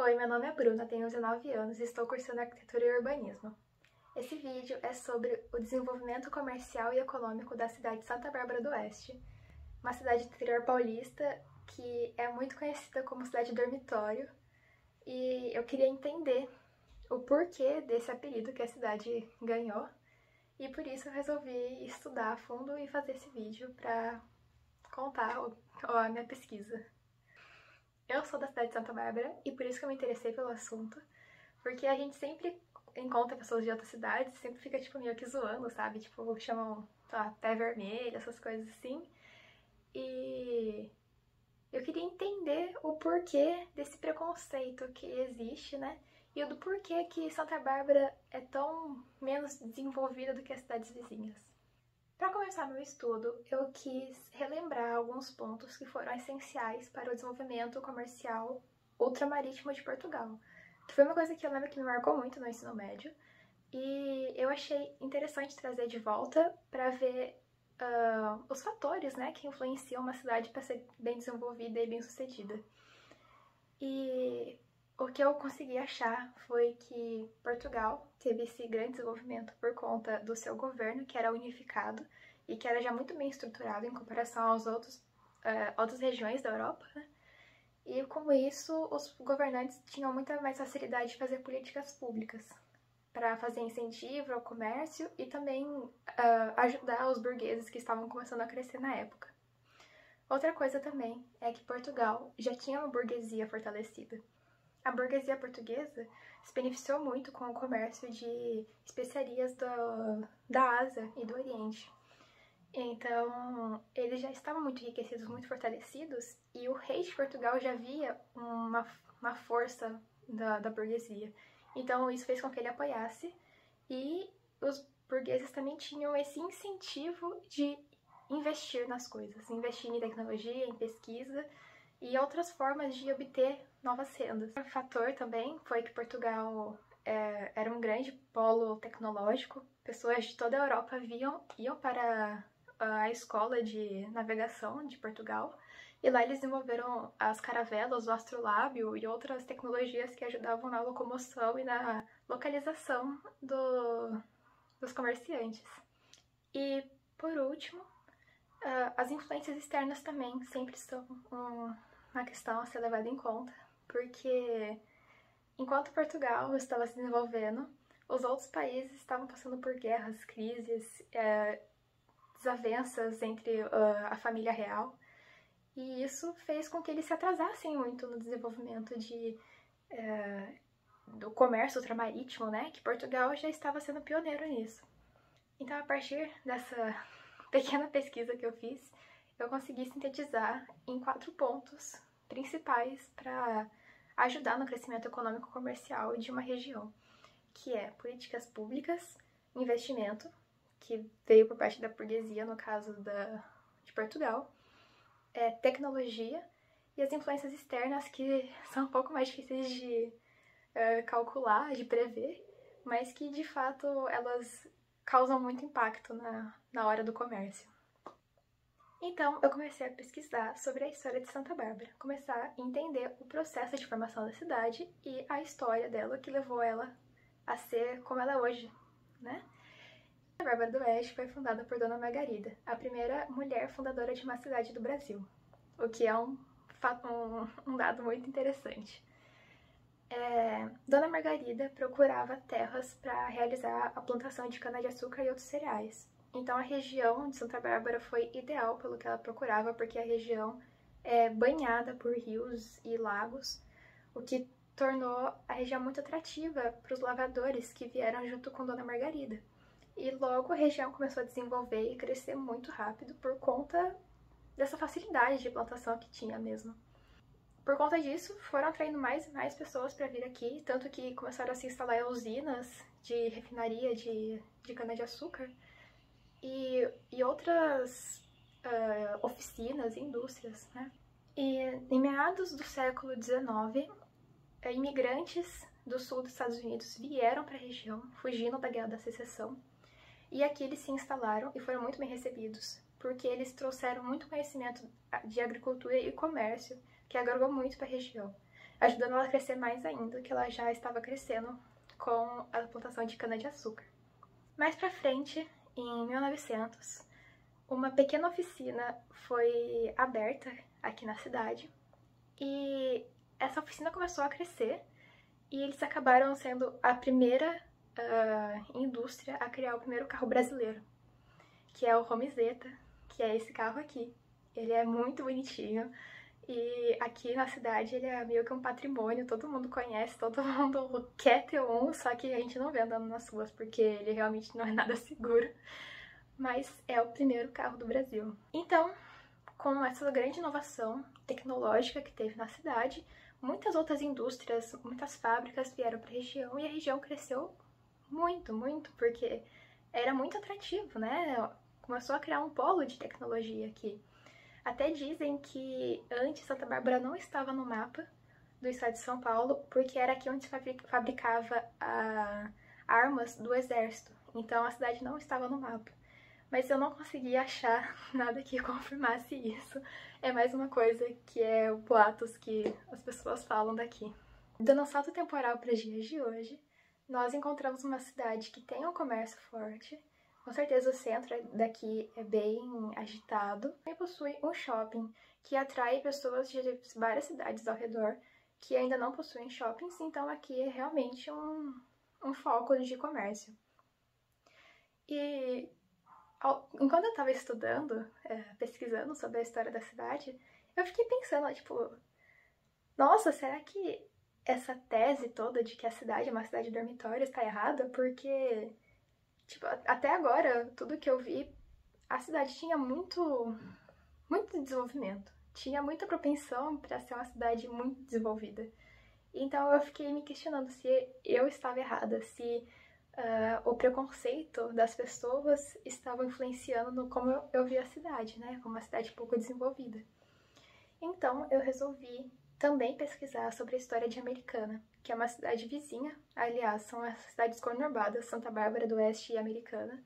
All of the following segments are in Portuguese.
Oi, meu nome é Bruna, tenho 19 anos e estou cursando Arquitetura e Urbanismo. Esse vídeo é sobre o desenvolvimento comercial e econômico da cidade de Santa Bárbara do Oeste, uma cidade do interior paulista que é muito conhecida como cidade dormitório, e eu queria entender o porquê desse apelido que a cidade ganhou, e por isso eu resolvi estudar a fundo e fazer esse vídeo para contar a minha pesquisa. Eu sou da cidade de Santa Bárbara e por isso que eu me interessei pelo assunto, porque a gente sempre encontra pessoas de outras cidades, sempre fica tipo meio que zoando, sabe? Tipo, chamam, sei lá, pé vermelho, essas coisas assim. E eu queria entender o porquê desse preconceito que existe, né? E o do porquê que Santa Bárbara é tão menos desenvolvida do que as cidades vizinhas. Para começar meu estudo, eu quis relembrar alguns pontos que foram essenciais para o desenvolvimento comercial ultramarítimo de Portugal, que foi uma coisa que eu lembro que me marcou muito no ensino médio, e eu achei interessante trazer de volta para ver os fatores, né, que influenciam uma cidade para ser bem desenvolvida e bem sucedida. E o que eu consegui achar foi que Portugal teve esse grande desenvolvimento por conta do seu governo, que era unificado e que era já muito bem estruturado em comparação aos outras regiões da Europa, né? E com isso, os governantes tinham muita mais facilidade de fazer políticas públicas para fazer incentivo ao comércio e também ajudar os burgueses que estavam começando a crescer na época. Outra coisa também é que Portugal já tinha uma burguesia fortalecida. A burguesia portuguesa se beneficiou muito com o comércio de especiarias da Ásia e do Oriente. Então, eles já estavam muito enriquecidos, muito fortalecidos, e o rei de Portugal já via uma força da burguesia. Então, isso fez com que ele apoiasse, e os burgueses também tinham esse incentivo de investir nas coisas, investir em tecnologia, em pesquisa e outras formas de obter novas rendas. Um fator também foi que Portugal era um grande polo tecnológico. Pessoas de toda a Europa iam para a escola de navegação de Portugal, e lá eles desenvolveram as caravelas, o astrolábio e outras tecnologias que ajudavam na locomoção e na localização dos comerciantes. E, por último, as influências externas também sempre são uma questão a ser levada em conta, porque enquanto Portugal estava se desenvolvendo, os outros países estavam passando por guerras, crises, desavenças entre a família real, e isso fez com que eles se atrasassem muito no desenvolvimento do comércio ultramarítimo, né? Que Portugal já estava sendo pioneiro nisso. Então, a partir dessa pequena pesquisa que eu fiz, eu consegui sintetizar em 4 pontos principais para ajudar no crescimento econômico comercial de uma região, que é políticas públicas, investimento, que veio por parte da burguesia, no caso de Portugal, tecnologia e as influências externas, que são um pouco mais difíceis de calcular, de prever, mas que de fato elas causam muito impacto na hora do comércio. Então, eu comecei a pesquisar sobre a história de Santa Bárbara, começar a entender o processo de formação da cidade e a história dela que levou ela a ser como ela é hoje, né? Santa Bárbara do Oeste foi fundada por Dona Margarida, a primeira mulher fundadora de uma cidade do Brasil, o que é um dado muito interessante. Dona Margarida procurava terras para realizar a plantação de cana-de-açúcar e outros cereais. Então a região de Santa Bárbara foi ideal pelo que ela procurava, porque a região é banhada por rios e lagos, o que tornou a região muito atrativa para os lavradores que vieram junto com Dona Margarida. E logo a região começou a desenvolver e crescer muito rápido por conta dessa facilidade de plantação que tinha mesmo. Por conta disso, foram atraindo mais e mais pessoas para vir aqui, tanto que começaram a se instalar usinas de refinaria de cana-de-açúcar e outras oficinas e indústrias, né? E em meados do século XIX, imigrantes do sul dos Estados Unidos vieram para a região, fugindo da Guerra da Secessão, e aqui eles se instalaram e foram muito bem recebidos, porque eles trouxeram muito conhecimento de agricultura e comércio, que agregou muito para a região. ajudando ela a crescer mais ainda, que ela já estava crescendo com a plantação de cana-de-açúcar. Mais pra frente, em 1900, uma pequena oficina foi aberta aqui na cidade e essa oficina começou a crescer e eles acabaram sendo a primeira indústria a criar o primeiro carro brasileiro, que é o Romizeta, que é esse carro aqui. Ele é muito bonitinho e aqui na cidade ele é meio que um patrimônio, todo mundo conhece, todo mundo quer ter um, só que a gente não vê andando nas ruas porque ele realmente não é nada seguro. Mas é o primeiro carro do Brasil. Então, com essa grande inovação tecnológica que teve na cidade, muitas outras indústrias, muitas fábricas vieram para a região e a região cresceu muito, muito, porque era muito atrativo, né? Começou a criar um polo de tecnologia aqui. Até dizem que antes Santa Bárbara não estava no mapa do estado de São Paulo, porque era aqui onde se fabricava armas do exército. Então a cidade não estava no mapa. Mas eu não consegui achar nada que confirmasse isso. É mais uma coisa que é boatos que as pessoas falam daqui. Dando um salto temporal para os dias de hoje, nós encontramos uma cidade que tem um comércio forte. Com certeza o centro daqui é bem agitado. E possui um shopping que atrai pessoas de várias cidades ao redor que ainda não possuem shoppings, então aqui é realmente um foco de comércio. E enquanto eu tava estudando, pesquisando sobre a história da cidade, eu fiquei pensando, tipo, nossa, será que essa tese toda de que a cidade é uma cidade dormitório está errada? Porque, tipo, até agora, tudo que eu vi, a cidade tinha muito desenvolvimento. Tinha muita propensão para ser uma cidade muito desenvolvida. Então eu fiquei me questionando se eu estava errada, se o preconceito das pessoas estava influenciando no como eu via a cidade, né? Como uma cidade pouco desenvolvida. Então eu resolvi também pesquisar sobre a história de Americana, que é uma cidade vizinha. Aliás, são as cidades conurbadas, Santa Bárbara do Oeste e Americana.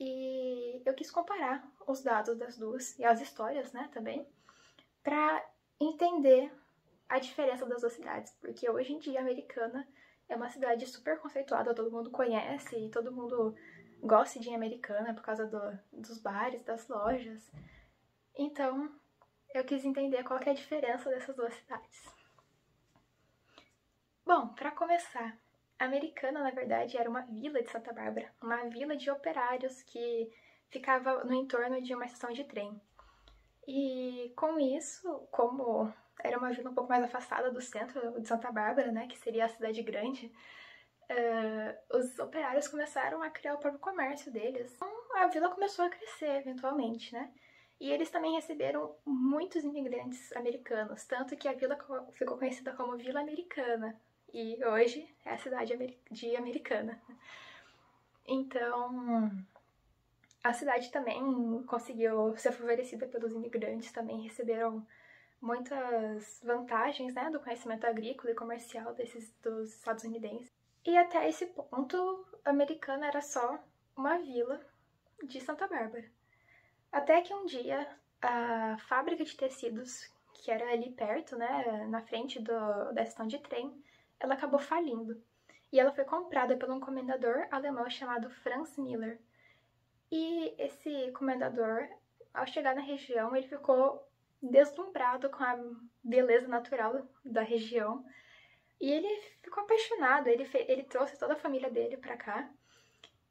E eu quis comparar os dados das duas e as histórias, né, também, para entender a diferença das duas cidades, porque hoje em dia Americana é uma cidade super conceituada, todo mundo conhece e todo mundo gosta de ir em Americana por causa dos bares, das lojas. Então, eu quis entender qual que é a diferença dessas duas cidades. Bom, para começar, Americana, na verdade, era uma vila de Santa Bárbara, uma vila de operários que ficava no entorno de uma estação de trem. E com isso, como era uma vila um pouco mais afastada do centro de Santa Bárbara, né, que seria a cidade grande, os operários começaram a criar o próprio comércio deles. Então a vila começou a crescer eventualmente, né? E eles também receberam muitos imigrantes americanos, tanto que a vila ficou conhecida como Vila Americana. E hoje é a cidade de Americana. Então, a cidade também conseguiu ser favorecida pelos imigrantes, também receberam muitas vantagens, né, do conhecimento agrícola e comercial dos estadunidenses. E até esse ponto, Americana era só uma vila de Santa Bárbara. Até que um dia, a fábrica de tecidos, que era ali perto, né, na frente da estação de trem, ela acabou falindo. E ela foi comprada por um comendador alemão chamado Franz Miller. E esse comendador, ao chegar na região, ele ficou deslumbrado com a beleza natural da região. E ele ficou apaixonado, ele trouxe toda a família dele pra cá.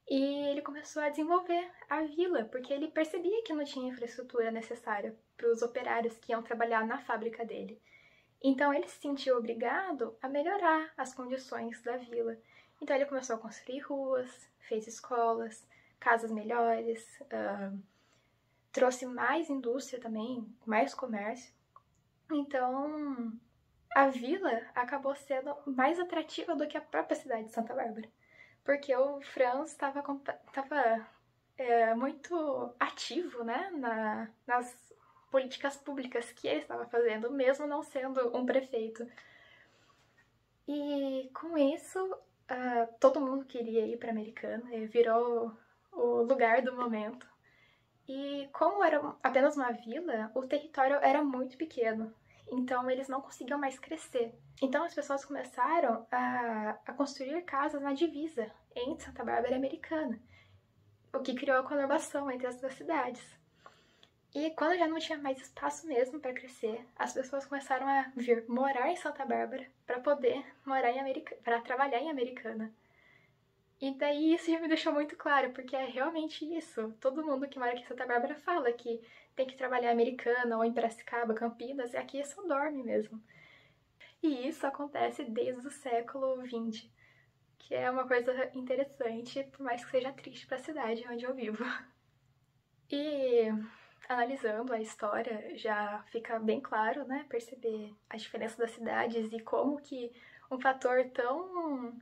E ele começou a desenvolver a vila, porque ele percebia que não tinha infraestrutura necessária para os operários que iam trabalhar na fábrica dele. Então ele se sentiu obrigado a melhorar as condições da vila. Então ele começou a construir ruas, fez escolas, casas melhores, trouxe mais indústria também, mais comércio. Então a vila acabou sendo mais atrativa do que a própria cidade de Santa Bárbara. Porque o Franz estava muito ativo, né, nas políticas públicas que ele estava fazendo, mesmo não sendo um prefeito. E com isso, todo mundo queria ir para Americana, virou o lugar do momento. E como era apenas uma vila, o território era muito pequeno. então eles não conseguiam mais crescer. Então as pessoas começaram a construir casas na divisa entre Santa Bárbara e Americana, o que criou a conurbação entre as duas cidades. E quando já não tinha mais espaço mesmo para crescer, as pessoas começaram a vir morar em Santa Bárbara para poder para trabalhar em Americana. E daí isso já me deixou muito claro, porque é realmente isso. Todo mundo que mora aqui em Santa Bárbara fala que tem que trabalhar em Americana ou em Piracicaba, Campinas, e aqui é só dorme mesmo. E isso acontece desde o século XX, que é uma coisa interessante, por mais que seja triste para a cidade onde eu vivo. E analisando a história, já fica bem claro, né, perceber a diferença das cidades e como que um fator tão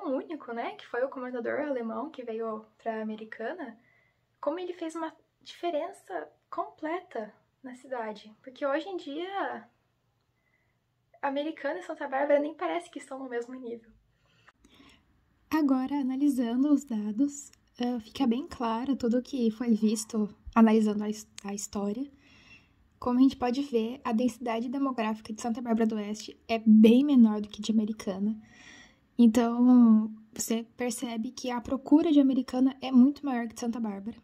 único, né, que foi o comendador alemão que veio para a Americana, como ele fez uma diferença completa na cidade. Porque hoje em dia, Americana e Santa Bárbara nem parece que estão no mesmo nível. Agora, analisando os dados, fica bem claro tudo o que foi visto analisando a história. Como a gente pode ver, a densidade demográfica de Santa Bárbara do Oeste é bem menor do que de Americana. Então, você percebe que a procura de Americana é muito maior que de Santa Bárbara.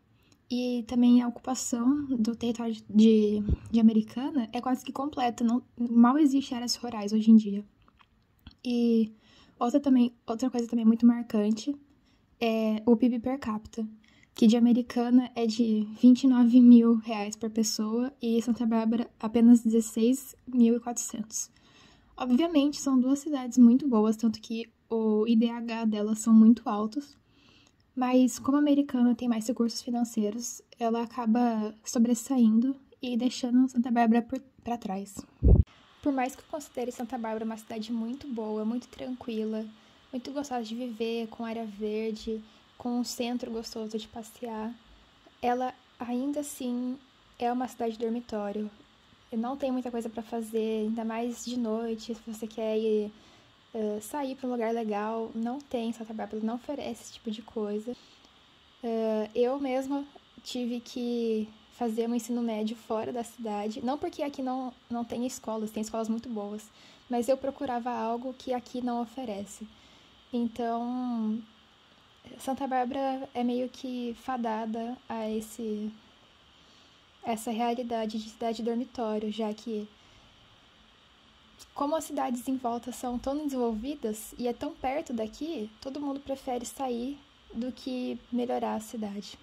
E também a ocupação do território de Americana é quase que completa, mal existe áreas rurais hoje em dia. E outra coisa também muito marcante é o PIB per capita, que de Americana é de R$29 mil por pessoa e Santa Bárbara apenas 16.400. Obviamente, são duas cidades muito boas, tanto que o IDH delas são muito altos, mas como a Americana tem mais recursos financeiros, ela acaba sobressaindo e deixando Santa Bárbara para trás. Por mais que eu considere Santa Bárbara uma cidade muito boa, muito tranquila, muito gostosa de viver, com área verde, com um centro gostoso de passear, ela ainda assim é uma cidade dormitório. Não tem muita coisa para fazer, ainda mais de noite, se você quer ir sair para um lugar legal, não tem. Santa Bárbara não oferece esse tipo de coisa. Eu mesma tive que fazer um ensino médio fora da cidade, não porque aqui não tem escolas, tem escolas muito boas, mas eu procurava algo que aqui não oferece. Então, Santa Bárbara é meio que fadada a essa realidade de cidade dormitório, já que, como as cidades em volta são tão desenvolvidas e é tão perto daqui, todo mundo prefere sair do que melhorar a cidade.